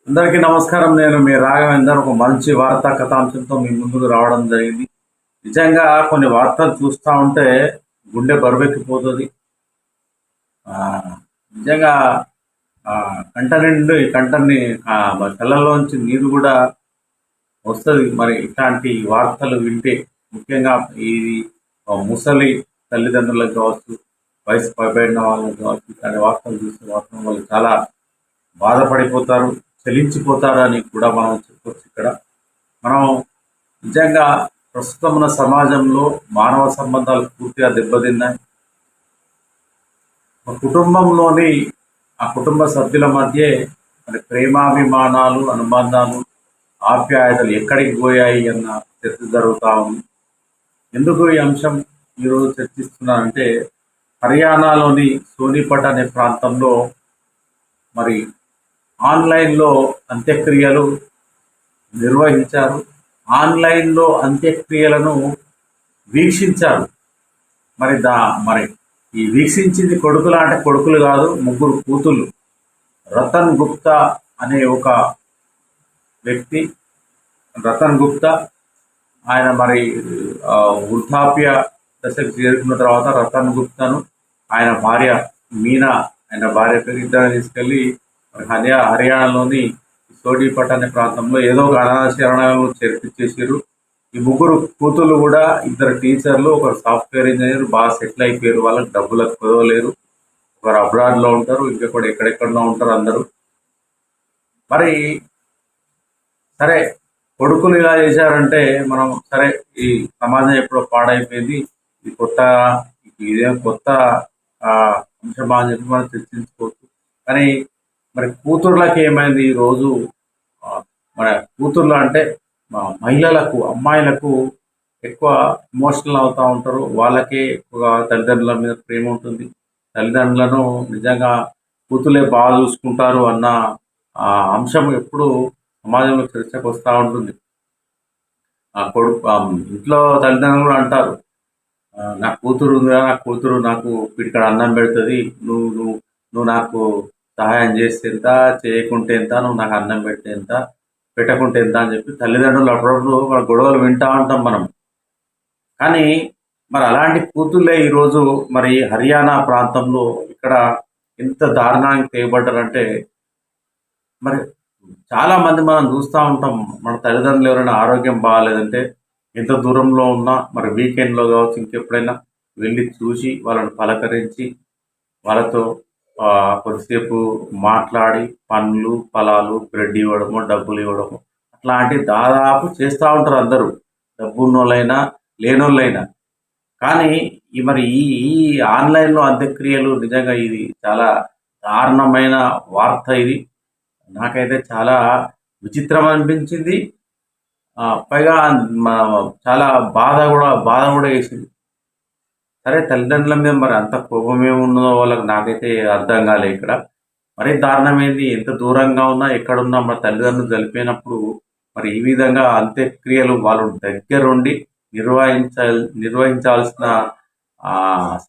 అందరికీ నమస్కారం. నేను మీ రాఘవేందర్. ఒక మంచి వార్తా కథాంశంతో మీ ముందుకు రావడం జరిగింది. నిజంగా కొన్ని వార్తలు చూస్తూ ఉంటే గుండె బరువెక్కిపోతుంది. ఆ, నిజంగా కంట నిండు ఈ కంటని కళ్ళలోంచి నీరు కూడా వస్తుంది. మరి ఇట్లాంటి వార్తలు వింటే ముఖ్యంగా ఈ ముసలి తల్లిదండ్రులకు కావచ్చు, వయసు పైబడిన వాళ్ళకి కావచ్చు, ఇట్లాంటి వార్తలు చూస్తే మాత్రం వాళ్ళు చాలా బాధపడిపోతారు, చలించిపోతారు అని కూడా మనం చెప్పవచ్చు. ఇక్కడ మనం నిజంగా ప్రస్తుతం ఉన్న సమాజంలో మానవ సంబంధాలు పూర్తిగా దెబ్బతిన్నాయి. ఒక కుటుంబంలోని ఆ కుటుంబ సభ్యుల మధ్య మరి ప్రేమాభిమానాలు, అనుబంధాలు, ఆప్యాయతలు ఎక్కడికి పోయాయి అన్న చర్చ జరుగుతూ ఉంది. ఎందుకు ఈ అంశం ఈరోజు చర్చిస్తున్నానంటే, హర్యానాలోని సోనిపట్ అనే ప్రాంతంలో మరి ఆన్లైన్లో అంత్యక్రియలు నిర్వహించారు. ఆన్లైన్లో అంత్యక్రియలను వీక్షించారు. మరి ఈ వీక్షించింది కొడుకులా అంటే కొడుకులు కాదు, ముగ్గురు కూతుళ్ళు. రతన్ గుప్తా అనే ఒక వ్యక్తి, రతన్ గుప్తా ఆయన మరి వృద్ధాప్య దశకు చేరుకున్న తర్వాత రతన్ గుప్తాను ఆయన భార్య మీనా, ఆయన భార్య పేరు ఇద్దరు తీసుకెళ్ళి హర్యానాలోని సోనిపట్ అనే ప్రాంతంలో ఏదో ఒక అనాథ శరణాలయంలో చేర్పించేసారు. ఈ ముగ్గురు కూతుళ్ళు కూడా ఇద్దరు టీచర్లు, ఒకరు సాఫ్ట్వేర్ ఇంజనీర్, బాగా సెటిల్ అయిపోయారు. వాళ్ళకి డబ్బులకు కుదవలేరు. ఒకరు అబ్రాడ్లో ఉంటారు, ఇంకొకటి ఎక్కడెక్కడో ఉంటారు అందరూ. మరి సరే, కొడుకులు ఇలా చేశారంటే మనం సరే, ఈ సమాజం ఎప్పుడో పాడైపోయింది, ఇది ఇదేం కొత్త అంశం అని చెప్పి మనం చర్చించుకోవచ్చు. కానీ మరి కూతుర్లకి ఏమైంది ఈరోజు? మన కూతుర్లు అంటే మహిళలకు, అమ్మాయిలకు ఎక్కువ ఎమోషనల్ అవుతూ ఉంటారు. వాళ్ళకే ఎక్కువగా తల్లిదండ్రుల మీద ప్రేమ ఉంటుంది. తల్లిదండ్రులను నిజంగా కూతుర్లే బాగా చూసుకుంటారు అన్న అంశం ఎప్పుడు సమాజంలో చర్చకు వస్తూ ఉంటుంది. ఇంట్లో తల్లిదండ్రులు అంటారు, నా కూతురు ఉందిరా, నా కూతురు నాకు ఇక్కడ అన్నం పెడుతుంది, నువ్వు నువ్వు నువ్వు నాకు సహాయం చేస్తే ఎంత, చేయకుంటే ఎంత, నువ్వు నాకు అన్నం పెడితే ఎంత, పెట్టకుంటే ఎంత అని చెప్పి తల్లిదండ్రులు అప్పుడప్పుడు మన గొడవలు వింటూ ఉంటాం మనం. కానీ మరి అలాంటి కూతుళ్ళే ఈరోజు మరి హర్యానా ప్రాంతంలో ఇక్కడ ఎంత దారుణానికి తెగబడ్డారంటే, మరి చాలా మంది మనం చూస్తూ ఉంటాం, మన తల్లిదండ్రులు ఎవరైనా ఆరోగ్యం బాగాలేదంటే ఎంత దూరంలో ఉన్నా మరి వీకెండ్లో కావచ్చు, ఇంకెప్పుడైనా వెళ్ళి చూసి వాళ్ళని పలకరించి వాళ్ళతో కొద్దిసేపు మాట్లాడి పండ్లు, ఫలాలు, బ్రెడ్ ఇవ్వడము, డబ్బులు ఇవ్వడము, అట్లాంటివి దాదాపు చేస్తూ ఉంటారు అందరూ, డబ్బున్నోళ్ళైనా లేనోళ్ళైనా. కానీ మరి ఈ ఈ ఆన్లైన్లో అంత్యక్రియలు నిజంగా ఇది చాలా దారుణమైన వార్త. ఇది నాకైతే చాలా విచిత్రం అనిపించింది. పైగా చాలా బాధ కూడా వేసింది. సరే, తల్లిదండ్రుల మీద మరి అంత కోపం ఏమున్నదో వాళ్ళకి నాకైతే అర్థం కాలే. ఇక్కడ మరీ దారుణమైంది. ఎంత దూరంగా ఉన్నా ఎక్కడున్నా మన తల్లిదండ్రులు చనిపోయినప్పుడు మరి ఈ విధంగా అంత్యక్రియలు వాళ్ళు దగ్గరుండి నిర్వహించాల్సిన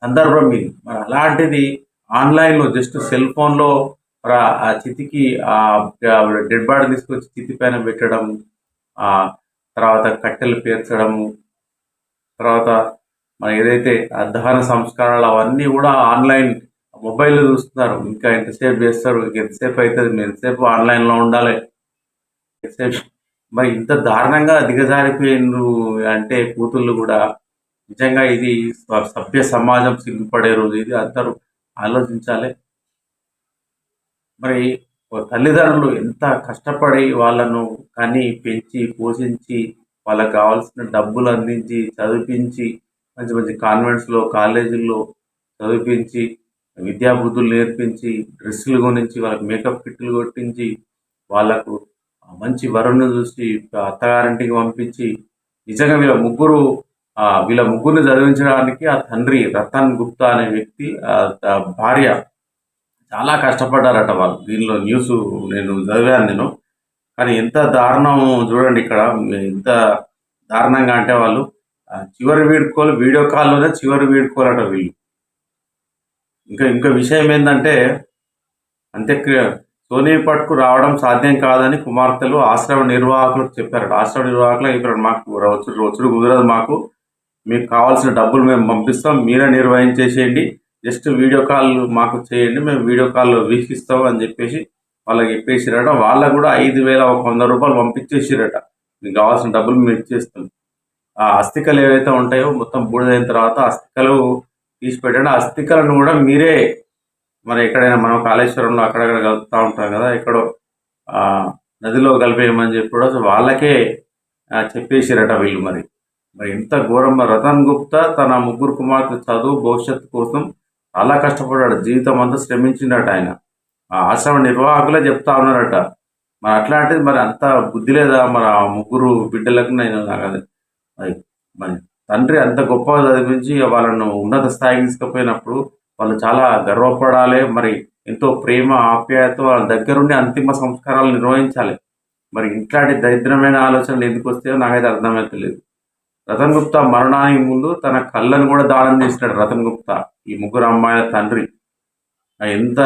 సందర్భం ఇది. మరి అలాంటిది ఆన్లైన్లో జస్ట్ సెల్ ఫోన్లో ఆ చితికి డెడ్ బాడీ తీసుకొచ్చి చితి పైన పెట్టడం, తర్వాత కట్టెలు పేర్చడము, తర్వాత మన ఏదైతే దహన సంస్కారాలు అవన్నీ కూడా ఆన్లైన్ మొబైల్లో చూస్తున్నారు. ఇంకా ఎంతసేపు చేస్తారు, ఎంతసేపు అవుతుంది, మీరు ఎంతసేపు ఆన్లైన్లో ఉండాలి, ఎంతసేపు. మరి ఇంత దారుణంగా దిగజారిపోయిండ్రు అంటే కూతుళ్ళు కూడా. నిజంగా ఇది సభ్య సమాజం సిగ్గుపడే రోజు. ఇది అందరూ ఆలోచించాలి. మరి తల్లిదండ్రులు ఎంత కష్టపడి వాళ్ళను కని పెంచి పోషించి వాళ్ళకి కావాల్సిన డబ్బులు అందించి చదివించి మంచి మంచి కాన్వెంట్స్లో, కాలేజీల్లో చదివించి విద్యాబుద్ధులు నేర్పించి డ్రెస్సులు కొనించి వాళ్ళకి మేకప్ కిట్లు కొట్టించి వాళ్ళకు మంచి వరుణ్ణి చూసి అత్తగారింటికి పంపించి నిజంగా వీళ్ళ ముగ్గురిని చదివించడానికి ఆ తండ్రి రతన్ గుప్తా అనే వ్యక్తి, భార్య చాలా కష్టపడ్డారట వాళ్ళు. దీనిలో న్యూస్ నేను చదివాను. కానీ ఎంత దారుణం చూడండి ఇక్కడ. ఎంత దారుణంగా అంటే వాళ్ళు చివరి వీడుకోలు వీడియో కాల్లోనే చివరి వీడుకోలట వీళ్ళు. ఇంకా విషయం ఏంటంటే అంత్యక్రియ సోనేపట్కు రావడం సాధ్యం కాదని కుమార్తెలు ఆశ్రమ నిర్వాహకులకు చెప్పారట. ఆశ్రమ నిర్వాహకులు ఇక్కడ మాకు వచ్చుడు కుదరదు, మీకు కావాల్సిన డబ్బులు మేము పంపిస్తాం, మీరే నిర్వహించేసేయండి, జస్ట్ వీడియో కాల్ మాకు చేయండి, మేము వీడియో కాల్ వీక్షిస్తాం అని చెప్పేసి వాళ్ళకి చెప్పేసిరట. వాళ్ళకు కూడా 5,100 రూపాయలు పంపించేసిరట. మీకు కావాల్సిన డబ్బులు మేము ఇచ్చేస్తాం. ఆ అస్థికలు ఏవైతే ఉంటాయో మొత్తం బూడిదైన తర్వాత అస్థికలు తీసి పెట్టండి. ఆ అస్థికలను కూడా మీరే మరి ఎక్కడైనా మనం కాళేశ్వరంలో అక్కడక్కడ కలుపుతూ ఉంటాం కదా, ఎక్కడో నదిలో కలిపేయమని చెప్పి కూడా వాళ్ళకే చెప్పేసిరట వీళ్ళు. మరి ఇంత ఘోరం. రతన్ గుప్తా తన ముగ్గురు కుమార్తె చదువు భవిష్యత్తు కోసం చాలా కష్టపడ్డాడు, జీవితం అంతా శ్రమించిండట ఆయన. ఆ ఆశ్రమ నిర్వాహకులే చెప్తా ఉన్నారట. మరి అట్లాంటిది మరి అంత బుద్ధి లేదా మరి ఆ ముగ్గురు బిడ్డలకు? నేను మరి తండ్రి అంత గొప్పగా చదివించి వాళ్ళను ఉన్నత స్థాయికి తీసుకుపోయినప్పుడు వాళ్ళు చాలా గర్వపడాలి. మరి ఎంతో ప్రేమ ఆప్యాయత వాళ్ళ దగ్గరుండి అంతిమ సంస్కారాలు నిర్వహించాలి. మరి ఇట్లాంటి దరిద్రమైన ఆలోచనలు ఎందుకు వస్తాయో నాకైతే అర్థమవుతలేదు. రతన్ గుప్తా మరణానికి ముందు తన కళ్ళను కూడా దానం చేసినాడు రతన్ గుప్తా, ఈ ముగ్గురు అమ్మాయిల తండ్రి. ఎంత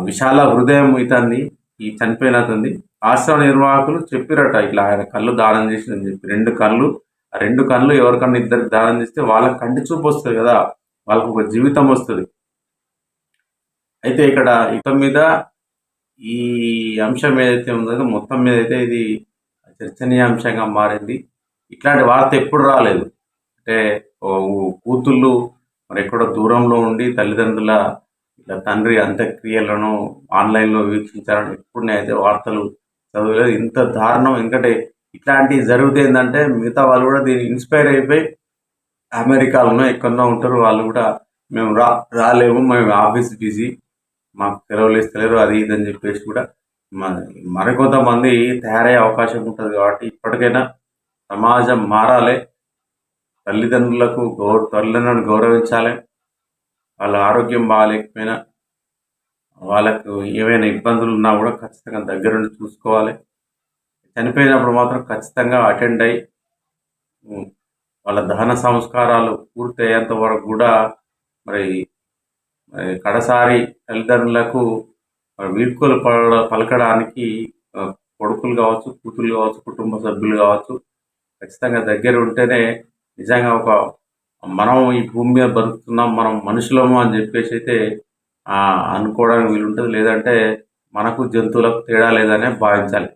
విశాల హృదయం ఇతన్ని, ఈ చనిపోయిన అతనిది. ఆశ్రమ నిర్వాహకులు చెప్పిరట ఇట్లా ఆయన కళ్ళు దానం చేసిందని చెప్పి. 2 కళ్ళు, ఆ 2 కళ్ళు ఎవరికన్నా ఇద్దరికి దానం చేస్తే వాళ్ళకి కంటి చూపు వస్తుంది కదా, వాళ్ళకు ఒక జీవితం వస్తుంది. అయితే ఇక్కడ మీద ఈ అంశం ఏదైతే ఉందో మొత్తం మీద అయితే ఇది చర్చనీయాంశంగా మారింది. ఇట్లాంటి వార్త ఎప్పుడు రాలేదు. అంటే కూతుళ్ళు మరి ఎక్కడో దూరంలో ఉండి తల్లిదండ్రుల ఇట్లా తండ్రి అంత్యక్రియలను ఆన్లైన్లో వీక్షించాలని ఎప్పుడు నేనైతే వార్తలు చదవలేదు. ఇంత దారుణం. ఎందుకంటే ఇట్లాంటివి జరిగితే ఏంటంటే మిగతా వాళ్ళు కూడా దీన్ని ఇన్స్పైర్ అయిపోయి అమెరికాలోనో ఎక్కడో ఉంటారు, వాళ్ళు కూడా మేము రాలేము, మేము ఆఫీస్ బిజీ, మాకు సెలవులు ఇస్తలేరు, అది ఇది అని చెప్పేసి కూడా మరికొంతమంది తయారయ్యే అవకాశం ఉంటుంది. కాబట్టి ఇప్పటికైనా సమాజం మారాలి. తల్లిదండ్రులను గౌరవించాలి. వాళ్ళ ఆరోగ్యం బాగాలేకపోయినా, వాళ్ళకు ఏమైనా ఇబ్బందులు ఉన్నా కూడా ఖచ్చితంగా దగ్గరుండి చూసుకోవాలి. చనిపోయినప్పుడు మాత్రం ఖచ్చితంగా అటెండ్ అయ్యి వాళ్ళ దహన సంస్కారాలు పూర్తి అయ్యేంత వరకు కూడా మరి కడసారి తల్లిదండ్రులకు వీడ్కోలు పలకడానికి కొడుకులు కావచ్చు, కూతుళ్ళు కావచ్చు, కుటుంబ సభ్యులు కావచ్చు ఖచ్చితంగా దగ్గర ఉంటేనే నిజంగా మనం ఈ భూమి మీద బతుకుతున్నాం, మనం మనుషులము అని చెప్పేసి అయితే అనుకోవడానికి వీలుంటుంది. లేదంటే మనకు జంతువులకు తేడా లేదనే భావించాలి.